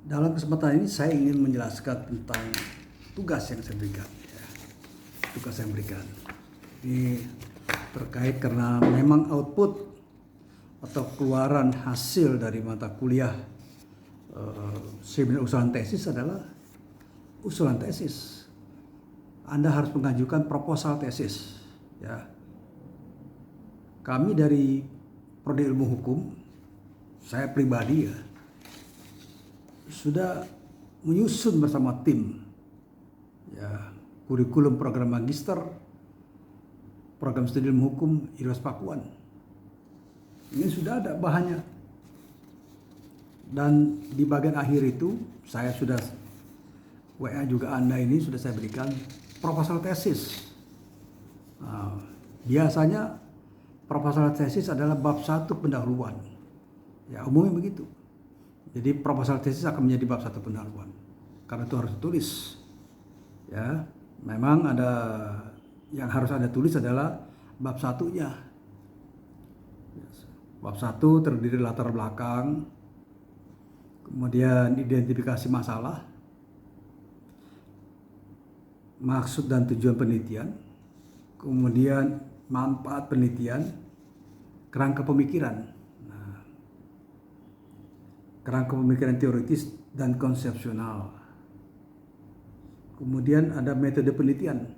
Dalam kesempatan ini saya ingin menjelaskan tentang tugas yang saya berikan. Tugas yang berikan. Ini terkait karena memang output atau keluaran hasil dari mata kuliah seminar usulan tesis adalah usulan tesis. Anda harus mengajukan proposal tesis. Ya. Kami dari Prodi Ilmu Hukum, saya pribadi ya, sudah menyusun bersama tim ya, kurikulum program magister, program studi ilmu hukum Universitas Pakuan. Ini sudah ada bahannya. Dan di bagian akhir itu saya sudah WA juga Anda ini sudah saya berikan proposal tesis. Nah, biasanya proposal tesis adalah bab 1 pendahuluan. Ya, umumnya begitu. Jadi proposal tesis akan menjadi bab 1 pendahuluan. Karena itu harus ditulis. Ya, memang ada yang harus Anda tulis adalah bab 1-nya. Bab 1 terdiri latar belakang, kemudian identifikasi masalah, maksud dan tujuan penelitian, kemudian manfaat penelitian, kerangka pemikiran. Kerangka pemikiran teoritis dan konsepsional. Kemudian ada metode penelitian.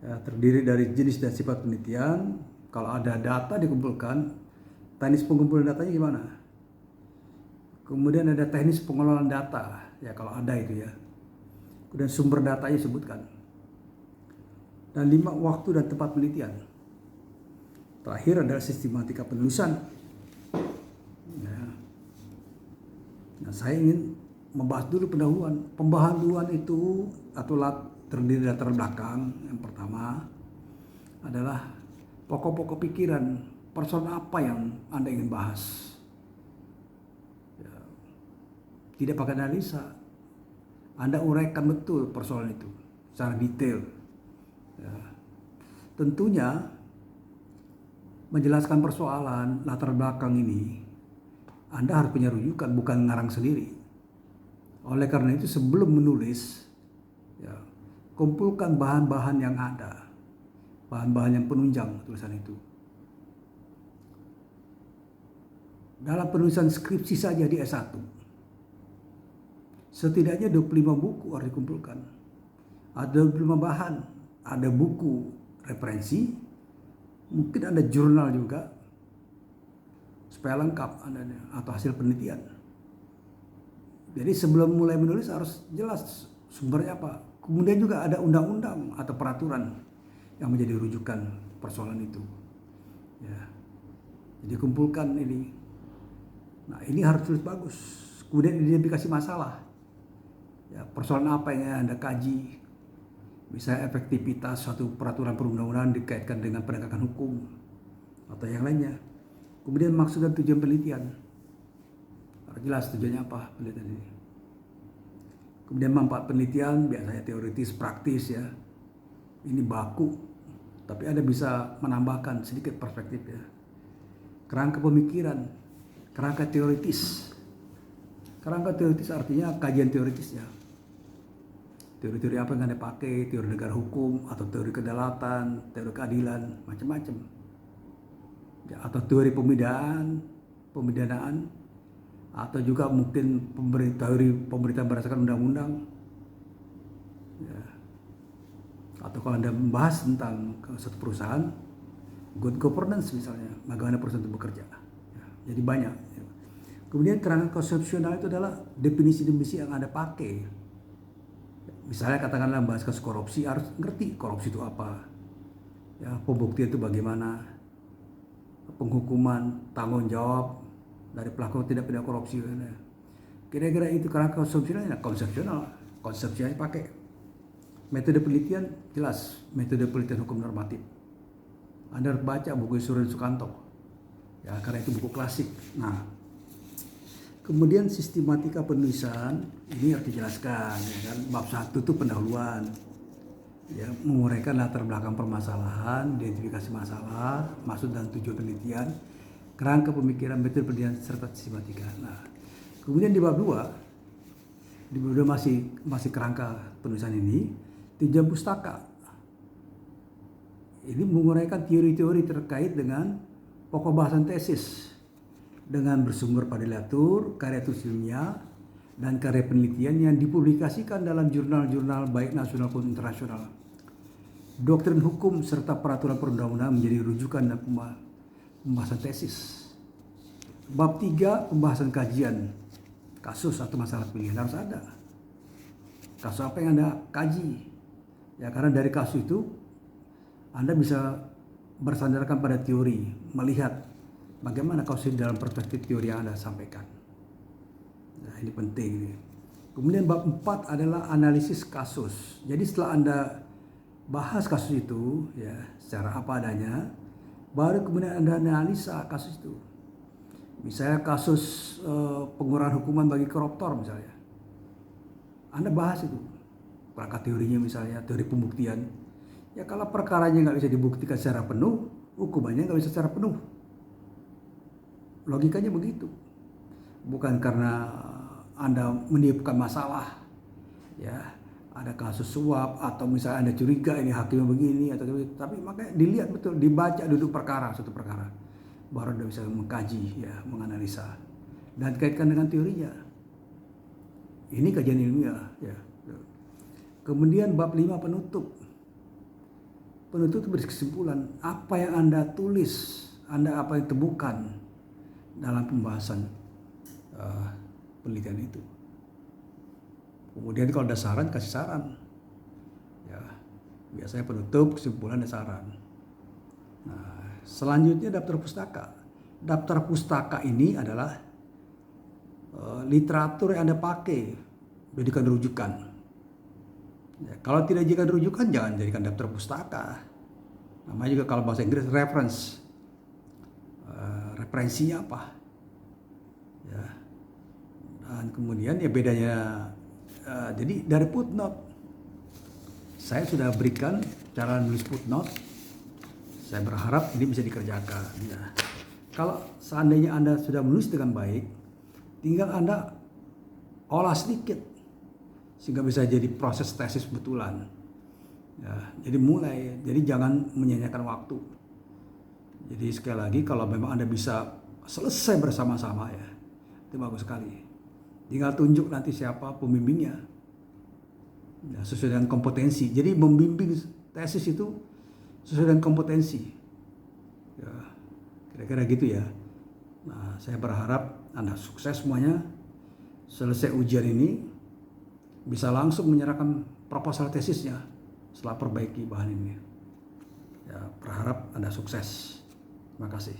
Ya, terdiri dari jenis dan sifat penelitian. Kalau ada data dikumpulkan, teknis pengumpulan datanya gimana? Kemudian ada teknis pengelolaan data. Ya, kalau ada itu ya. Kemudian sumber datanya sebutkan. Dan 5 waktu dan tempat penelitian. Terakhir adalah sistematika penulisan. Nah, saya ingin membahas dulu pendahuluan. Pembaharuan itu atau terdiri dari latar belakang. Yang pertama adalah pokok-pokok pikiran, persoalan apa yang Anda ingin bahas. Ya, tidak pakai analisa. Anda uraikan betul persoalan itu secara detail. Ya. Tentunya menjelaskan persoalan latar belakang ini Anda harus punya rujukan, bukan ngarang sendiri. Oleh karena itu sebelum menulis, ya, kumpulkan bahan-bahan yang ada, bahan-bahan yang penunjang tulisan itu. Dalam penulisan skripsi saja di S1, setidaknya 25 buku harus dikumpulkan. Ada 25 bahan, ada buku referensi, mungkin ada jurnal juga, supaya lengkap adanya atau hasil penelitian. Jadi sebelum mulai menulis harus jelas sumbernya apa. Kemudian juga ada undang-undang atau peraturan yang menjadi rujukan persoalan itu. Ya. Jadi kumpulkan ini. Nah, ini harus tulis bagus. Kemudian identifikasi masalah. Ya, persoalan apa yang Anda kaji? Misalnya efektivitas suatu peraturan perundang-undangan dikaitkan dengan penegakan hukum atau yang lainnya. Kemudian maksud dan tujuan penelitian. Harus jelas tujuannya apa penelitian ini. Kemudian manfaat penelitian biasanya teoritis, praktis ya. Ini baku, tapi Anda bisa menambahkan sedikit perspektif ya. Kerangka pemikiran, kerangka teoritis. Kerangka teoritis artinya kajian teoritisnya. Teori-teori apa yang Anda pakai, teori negara hukum atau teori kedaulatan, teori keadilan, macam-macam. Ya, atau teori pemidanaan, atau juga mungkin teori pemerintahan berdasarkan undang-undang. Ya. Atau kalau Anda membahas tentang suatu perusahaan, good governance misalnya, bagaimana perusahaan itu bekerja. Ya, jadi banyak. Ya. Kemudian kerangka konsepsional itu adalah definisi-definisi yang Anda pakai. Misalnya katakanlah membahas kasus korupsi, harus ngerti korupsi itu apa. Ya, pembuktian itu bagaimana. Penghukuman, tanggung jawab dari pelaku tidak pidana korupsi. Kira-kira itu kerangka konsepsionalnya pakai. Metode penelitian jelas, metode penelitian hukum normatif. Anda harus baca buku Surya Sukanto. Ya, karena itu buku klasik. Nah, kemudian sistematika penulisan ini harus dijelaskan. Ya kan? Bab 1 itu pendahuluan. Ya, menguraikan latar belakang permasalahan, identifikasi masalah, maksud dan tujuan penelitian, kerangka pemikiran, metode penelitian serta sistematika. Nah, kemudian di bab 2 di masih kerangka penulisan ini, tujuan pustaka ini menguraikan teori-teori terkait dengan pokok bahasan tesis dengan bersumber pada literatur, karya tulis ilmiah, dan karya penelitian yang dipublikasikan dalam jurnal-jurnal baik nasional maupun internasional. Doktrin hukum serta peraturan perundang-undangan menjadi rujukan dan pembahasan tesis. Bab 3, pembahasan kajian kasus atau masalah pilihan harus ada. Kasus apa yang Anda kaji? Ya, karena dari kasus itu Anda bisa bersandarkan pada teori, melihat bagaimana kasus dalam perspektif teori yang Anda sampaikan. Nah, ini penting. Kemudian bab 4 adalah analisis kasus. Jadi setelah Anda bahas kasus itu ya secara apa adanya, baru kemudian Anda analisa kasus itu. Misalnya kasus pengurangan hukuman bagi koruptor misalnya. Anda bahas itu. Perangkat teorinya misalnya, teori pembuktian. Ya kalau perkaranya nggak bisa dibuktikan secara penuh, hukumannya nggak bisa secara penuh. Logikanya begitu. Bukan karena Anda meniupkan masalah, ya ada kasus suap atau misalnya Anda curiga ini hakimnya begini atau begitu, tapi makanya dilihat betul, dibaca duduk perkara, suatu perkara, baru Anda bisa mengkaji, ya menganalisa dan kaitkan dengan teorinya. Ini kajian ilmiah, ya. Kemudian bab 5 penutup. Penutup itu berkesimpulan apa yang Anda tulis, Anda apa yang temukan dalam pembahasan penelitian itu. Kemudian kalau ada saran, kasih saran. Ya, biasanya penutup, kesimpulan, dan saran. Nah, selanjutnya daftar pustaka. Daftar pustaka ini adalah literatur yang Anda pakai, jadikan rujukan. Ya, kalau tidak jadikan rujukan, jangan jadikan daftar pustaka. Namanya juga kalau bahasa Inggris reference. Referensinya apa? Ya. Dan kemudian ya bedanya. Jadi dari footnote, saya sudah berikan cara menulis footnote. Saya berharap ini bisa dikerjakan. Ya. Kalau seandainya Anda sudah menulis dengan baik, tinggal Anda olah sedikit sehingga bisa jadi proses tesis betulan. Ya, jadi mulai, jadi jangan menyanyiakan waktu. Jadi sekali lagi kalau memang Anda bisa selesai bersama-sama ya, itu bagus sekali. Tinggal tunjuk nanti siapa pembimbingnya, ya, sesuai dengan kompetensi. Jadi membimbing tesis itu sesuai dengan kompetensi. Ya, kira-kira gitu ya. Nah, saya berharap Anda sukses semuanya. Selesai ujian ini bisa langsung menyerahkan proposal tesisnya setelah perbaiki bahan ini. Ya, berharap Anda sukses. Terima kasih.